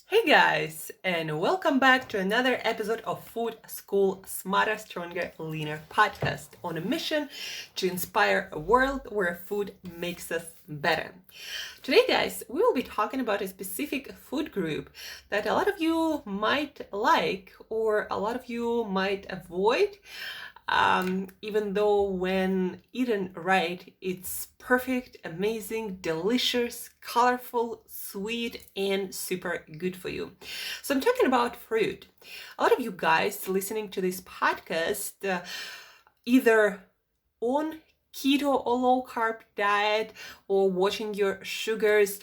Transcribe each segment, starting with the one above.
Hey guys, and welcome back to another episode of Food School Smarter, Stronger, Leaner podcast on a mission to inspire a world where food makes us better. Today, guys, we will be talking about a specific food group that a lot of you might like or a lot of you might avoid. Even though when eaten right, it's perfect, amazing, delicious, colorful, sweet, and super good for you. So I'm talking about fruit. A lot of you guys listening to this podcast either on keto or low carb diet or watching your sugars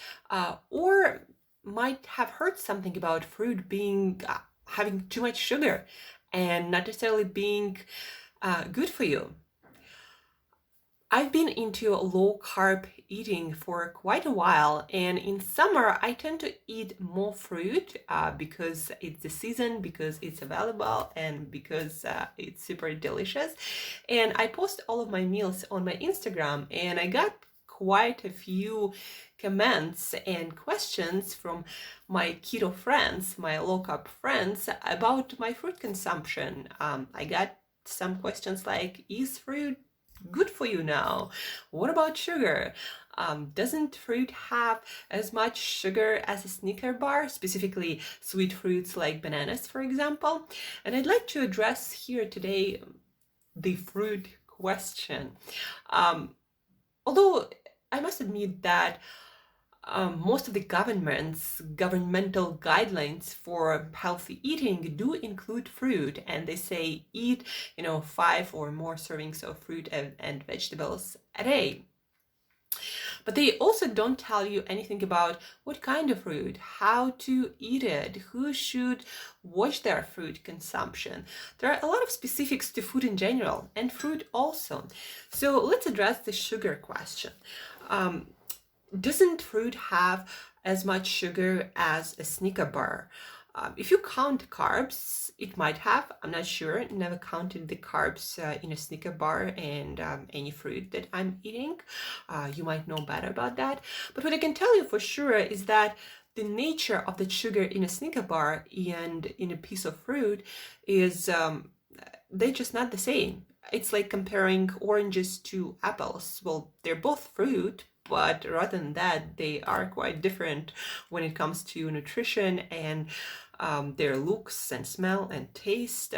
or might have heard something about fruit being having too much sugar and not necessarily being good for you. I've been into low carb eating for quite a while, and in summer I tend to eat more fruit because it's the season, because it's available, and because it's super delicious. And I post all of my meals on my Instagram, and I got quite a few comments and questions from my keto friends, my low carb friends, about my fruit consumption. I got some questions like, is fruit good for you now? What about sugar? Doesn't fruit have as much sugar as a Snicker bar, specifically sweet fruits like bananas, for example? And I'd like to address here today the fruit question. Although I must admit that most of the governmental guidelines for healthy eating do include fruit, and they say eat 5 or more servings of fruit and vegetables a day. But they also don't tell you anything about what kind of fruit, how to eat it, who should watch their fruit consumption. There are a lot of specifics to food in general, and fruit also. So let's address the sugar question. Doesn't fruit have as much sugar as a Snicker bar? If you count carbs, it might have. I'm not sure. Never counted the carbs in a Snicker bar and any fruit that I'm eating. You might know better about that. But what I can tell you for sure is that the nature of the sugar in a Snicker bar and in a piece of fruit is they're just not the same. It's like comparing oranges to apples. Well, they're both fruit, but rather than that, they are quite different when it comes to nutrition and their looks and smell and taste.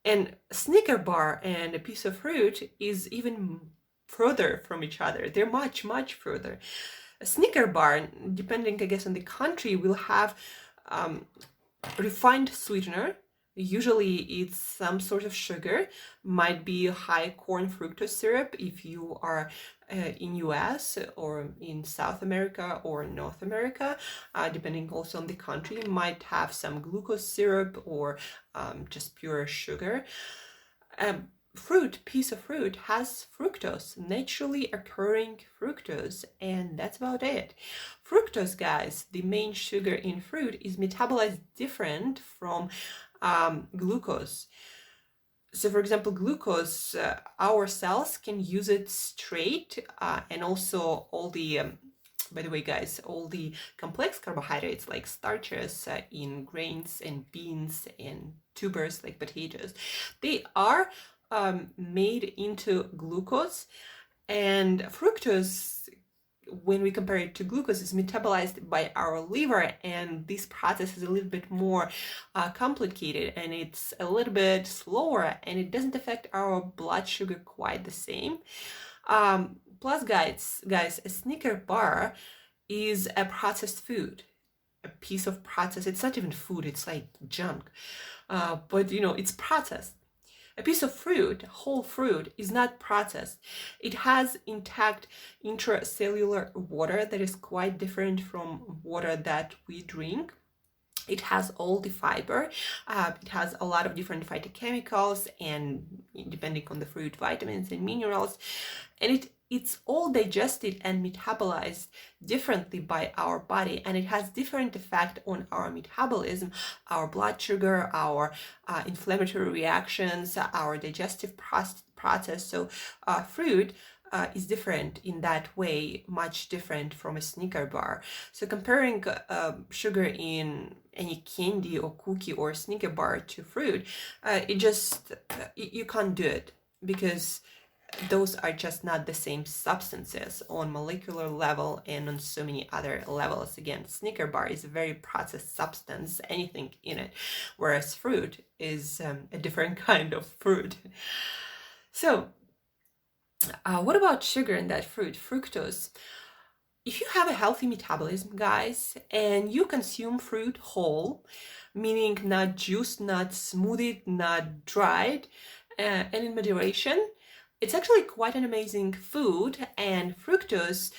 And a Snicker bar and a piece of fruit is even further from each other. They're much, much further. A Snicker bar, depending, I guess, on the country, will have refined sweetener. Usually it's some sort of sugar, might be high corn fructose syrup if you are in US or in South America or North America, depending also on the country, might have some glucose syrup or just pure sugar. Piece of fruit has fructose, naturally occurring fructose, and that's about it. Fructose, guys, the main sugar in fruit, is metabolized different from glucose. So for example, glucose, our cells can use it straight, and also all the by the way, guys, all the complex carbohydrates like starches in grains and beans and tubers like potatoes, they are made into glucose, and fructose, when we compare it to glucose, is metabolized by our liver, and this process is a little bit more complicated, and it's a little bit slower, and it doesn't affect our blood sugar quite the same. Plus, guys, a Snicker bar is a processed food, a piece of processed. It's not even food; it's like junk, but it's processed. A piece of fruit, whole fruit, is not processed. It has intact intracellular water that is quite different from water that we drink. It has all the fiber. It has a lot of different phytochemicals and, depending on the fruit, vitamins and minerals. And it's all digested and metabolized differently by our body, and it has different effect on our metabolism, our blood sugar, our inflammatory reactions, our digestive process. So fruit is different in that way, much different from a Snicker bar. So comparing sugar in any candy or cookie or Snicker bar to fruit, you can't do it, because those are just not the same substances on molecular level and on so many other levels. Again, Snicker bar is a very processed substance, anything in it, whereas fruit is a different kind of fruit. So what about sugar in that fruit, fructose? If you have a healthy metabolism, guys, and you consume fruit whole, meaning not juiced, not smoothed, not dried, and in moderation, it's actually quite an amazing food. And fructose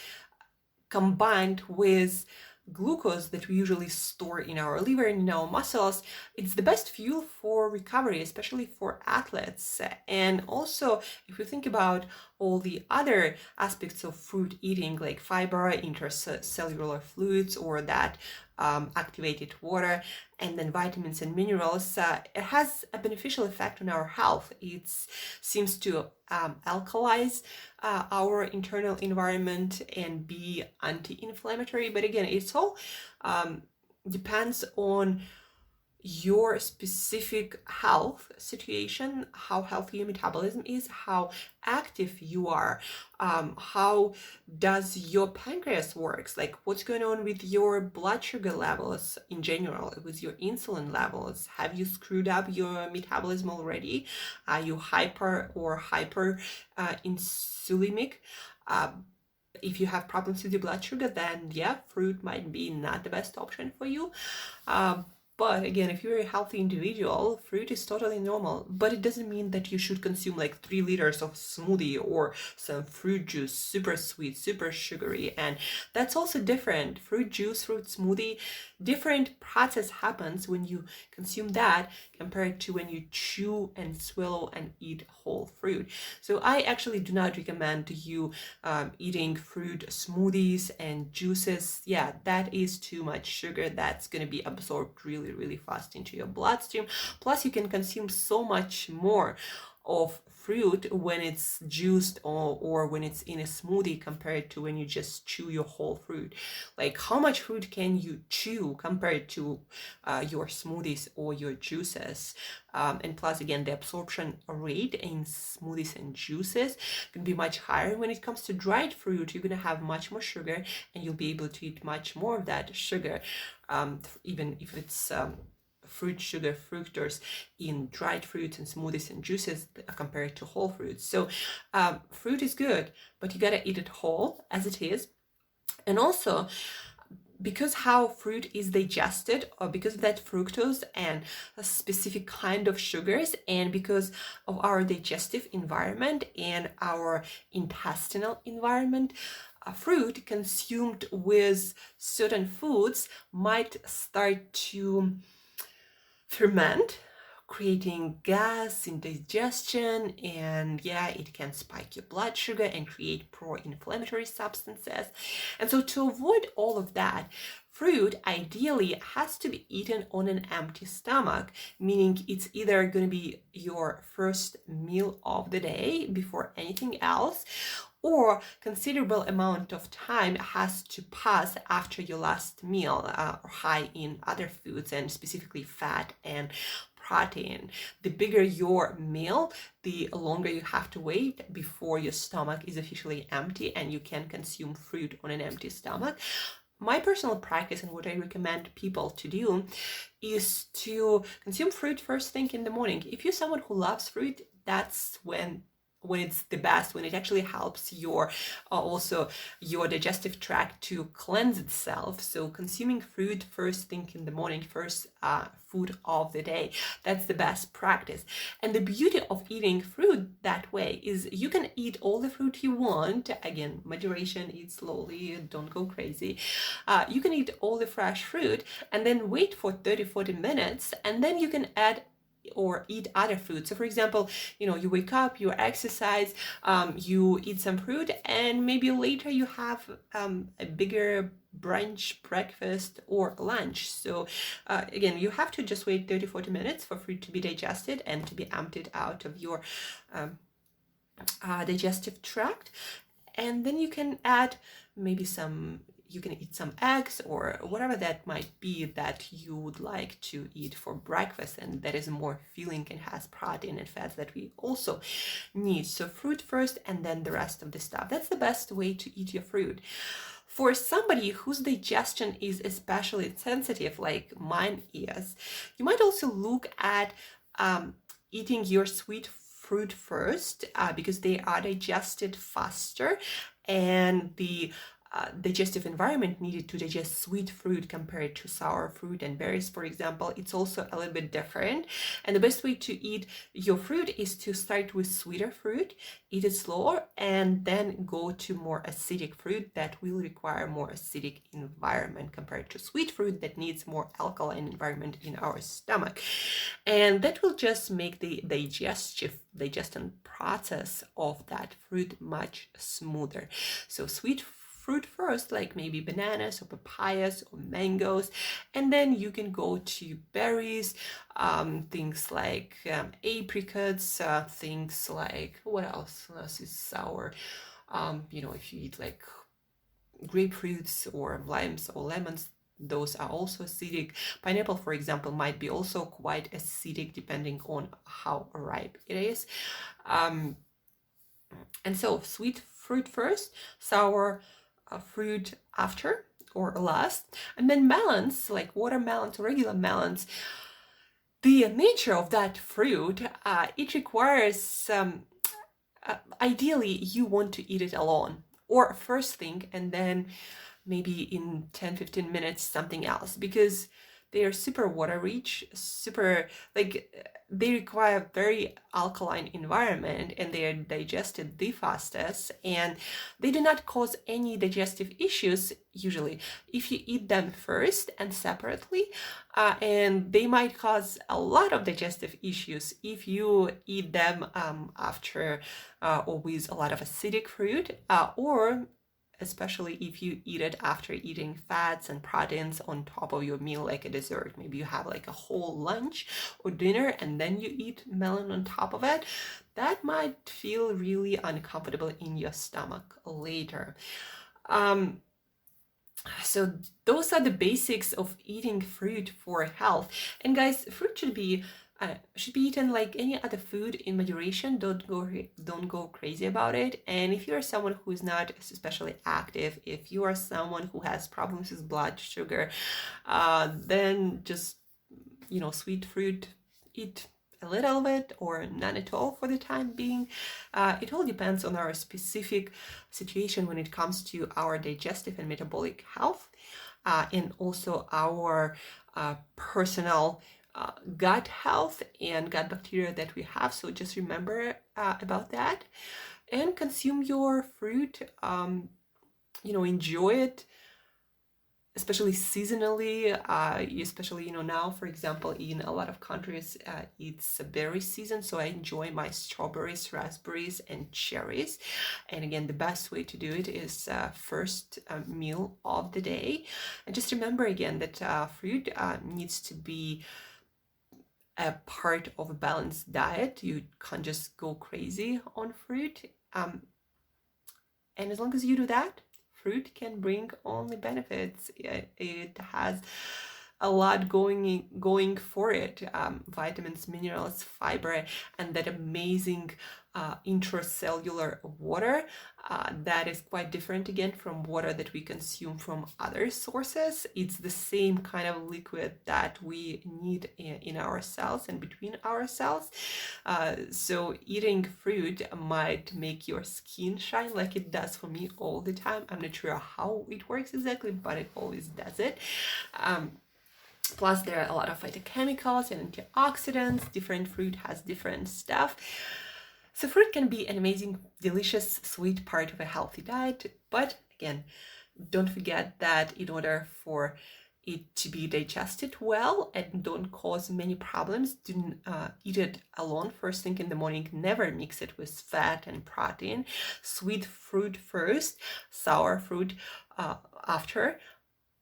combined with glucose that we usually store in our liver and in our muscles, it's the best fuel for recovery, especially for athletes. And also, if you think about all the other aspects of fruit eating, like fiber, intercellular fluids, or that activated water, and then vitamins and minerals, it has a beneficial effect on our health. It seems to alkalize our internal environment and be anti-inflammatory. But again, it's all depends on your specific health situation, how healthy your metabolism is, how active you are, how does your pancreas works, like what's going on with your blood sugar levels in general, with your insulin levels. Have you screwed up your metabolism already? Are you hyper or hyper insulinic? If you have problems with your blood sugar, then yeah, fruit might be not the best option for you. But again, if you're a healthy individual, fruit is totally normal. But it doesn't mean that you should consume like 3 liters of smoothie or some fruit juice, super sweet, super sugary. And that's also different. Fruit juice, fruit smoothie, different process happens when you consume that compared to when you chew and swallow and eat whole fruit. So I actually do not recommend you eating fruit smoothies and juices. Yeah, that is too much sugar. That's going to be absorbed really fast into your bloodstream. Plus, you can consume so much more of fruit when it's juiced or when it's in a smoothie compared to when you just chew your whole fruit. Like, how much fruit can you chew compared to your smoothies or your juices? And plus, again, the absorption rate in smoothies and juices can be much higher. When it comes to dried fruit, you're going to have much more sugar, and you'll be able to eat much more of that sugar, even if it's fruit sugar, fructose in dried fruits and smoothies and juices compared to whole fruits. So fruit is good, but you gotta eat it whole as it is. And also, because how fruit is digested, or because of that fructose and a specific kind of sugars, and because of our digestive environment and our intestinal environment, fruit consumed with certain foods might start to ferment, creating gas in digestion, and yeah, it can spike your blood sugar and create pro-inflammatory substances. And so to avoid all of that, fruit ideally has to be eaten on an empty stomach, meaning it's either going to be your first meal of the day before anything else, or considerable amount of time has to pass after your last meal, high in other foods and specifically fat and protein. The bigger your meal, the longer you have to wait before your stomach is officially empty and you can consume fruit on an empty stomach. My personal practice and what I recommend people to do is to consume fruit first thing in the morning. If you're someone who loves fruit, that's when it's the best, when it actually helps your also your digestive tract to cleanse itself. So consuming fruit first thing in the morning, first food of the day, that's the best practice. And the beauty of eating fruit that way is you can eat all the fruit you want. Again, moderation, eat slowly, don't go crazy. You can eat all the fresh fruit and then wait for 30-40 minutes, and then you can add or eat other food. So for example, you wake up, you exercise, you eat some fruit, and maybe later you have a bigger brunch, breakfast, or lunch. So again, you have to just wait 30-40 minutes for fruit to be digested and to be emptied out of your digestive tract. And then you can add maybe you can eat some eggs or whatever that might be that you would like to eat for breakfast, and that is more filling and has protein and fats that we also need. So fruit first and then the rest of the stuff. That's the best way to eat your fruit. For somebody whose digestion is especially sensitive, like mine is, you might also look at eating your sweet fruit first because they are digested faster, and the digestive environment needed to digest sweet fruit compared to sour fruit and berries, for example, it's also a little bit different. And the best way to eat your fruit is to start with sweeter fruit, eat it slower, and then go to more acidic fruit that will require more acidic environment compared to sweet fruit that needs more alkaline environment in our stomach. And that will just make the digestion process of that fruit much smoother. So sweet fruit first, like maybe bananas or papayas or mangoes, and then you can go to berries, things like apricots, things like, what else is sour? If you eat like grapefruits or limes or lemons, those are also acidic. Pineapple, for example, might be also quite acidic depending on how ripe it is. And so sweet fruit first, sour fruit after or last. And then melons, like watermelons or regular melons, the nature of that fruit, it requires, ideally you want to eat it alone or first thing, and then maybe in 10-15 minutes something else, because they are super water rich, they require very alkaline environment, and they are digested the fastest, and they do not cause any digestive issues usually if you eat them first and separately, and they might cause a lot of digestive issues if you eat them after or with a lot of acidic fruit, or especially if you eat it after eating fats and proteins on top of your meal, like a dessert. Maybe you have like a whole lunch or dinner and then you eat melon on top of it. That might feel really uncomfortable in your stomach later. So those are the basics of eating fruit for health. And guys, fruit should be eaten like any other food in moderation. Don't go crazy about it. And if you're someone who is not especially active, if you are someone who has problems with blood sugar, then just sweet fruit, eat a little bit or none at all for the time being. It all depends on our specific situation when it comes to our digestive and metabolic health, and also our personal gut health and gut bacteria that we have. So just remember about that, and consume your fruit. Enjoy it, especially seasonally, especially now, for example, in a lot of countries it's a berry season, so I enjoy my strawberries, raspberries, and cherries. And again, the best way to do it is first meal of the day. And just remember again that fruit needs to be a part of a balanced diet. You can't just go crazy on fruit, and as long as you do that, fruit can bring only benefits. It has a lot going for it. Vitamins, minerals, fiber, and that amazing intracellular water that is quite different again from water that we consume from other sources. It's the same kind of liquid that we need in our cells and between our cells. So eating fruit might make your skin shine like it does for me all the time. I'm not sure how it works exactly, but it always does it. Plus, there are a lot of phytochemicals and antioxidants. Different fruit has different stuff. So fruit can be an amazing, delicious, sweet part of a healthy diet. But again, don't forget that in order for it to be digested well and don't cause many problems, do eat it alone first thing in the morning. Never mix it with fat and protein. Sweet fruit first, sour fruit after.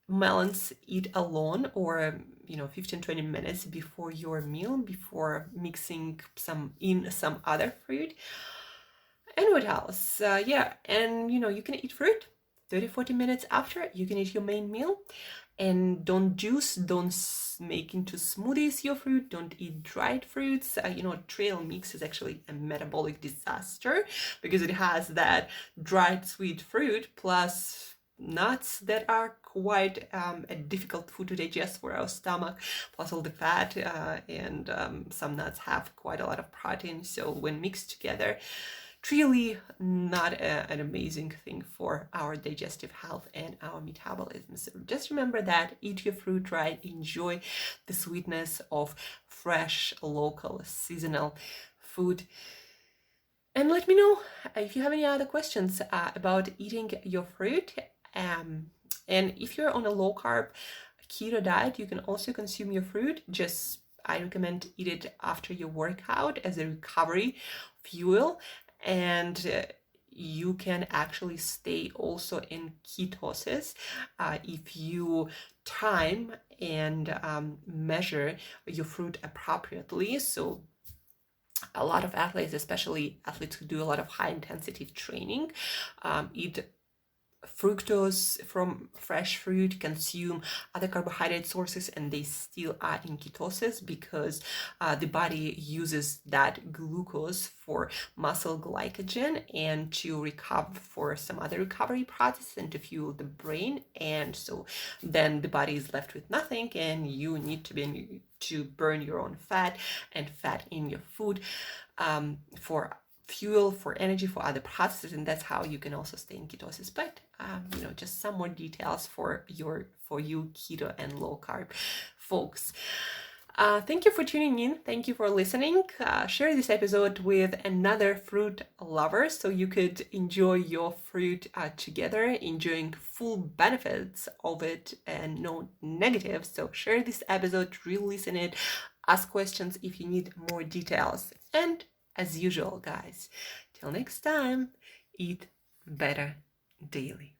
Melons eat alone, or 15-20 minutes before your meal, before mixing some other fruit. And what else? And you can eat fruit 30-40 minutes after. You can eat your main meal. And don't juice, don't make into smoothies your fruit, don't eat dried fruits. Trail mix is actually a metabolic disaster because it has that dried sweet fruit plus nuts that are quite a difficult food to digest for our stomach, plus all the fat, and some nuts have quite a lot of protein. So when mixed together, really not an amazing thing for our digestive health and our metabolism. So just remember that, eat your fruit right, enjoy the sweetness of fresh, local, seasonal food. And let me know if you have any other questions about eating your fruit. And if you're on a low carb keto diet, you can also consume your fruit. Just I recommend eat it after your workout as a recovery fuel. And you can actually stay also in ketosis if you time and measure your fruit appropriately. So a lot of athletes, especially athletes who do a lot of high intensity training, eat fructose from fresh fruit, consume other carbohydrate sources, and they still are in ketosis because the body uses that glucose for muscle glycogen and to recover for some other recovery process and to fuel the brain. And so then the body is left with nothing, and you need to burn your own fat and fat in your food for fuel, for energy, for other processes, and that's how you can also stay in ketosis. But just some more details for you keto and low carb folks. Thank you for tuning in. Thank you for listening. Share this episode with another fruit lover so you could enjoy your fruit together, enjoying full benefits of it and no negatives. So share this episode, re-listen it, ask questions if you need more details. And as usual, guys, till next time, eat better daily.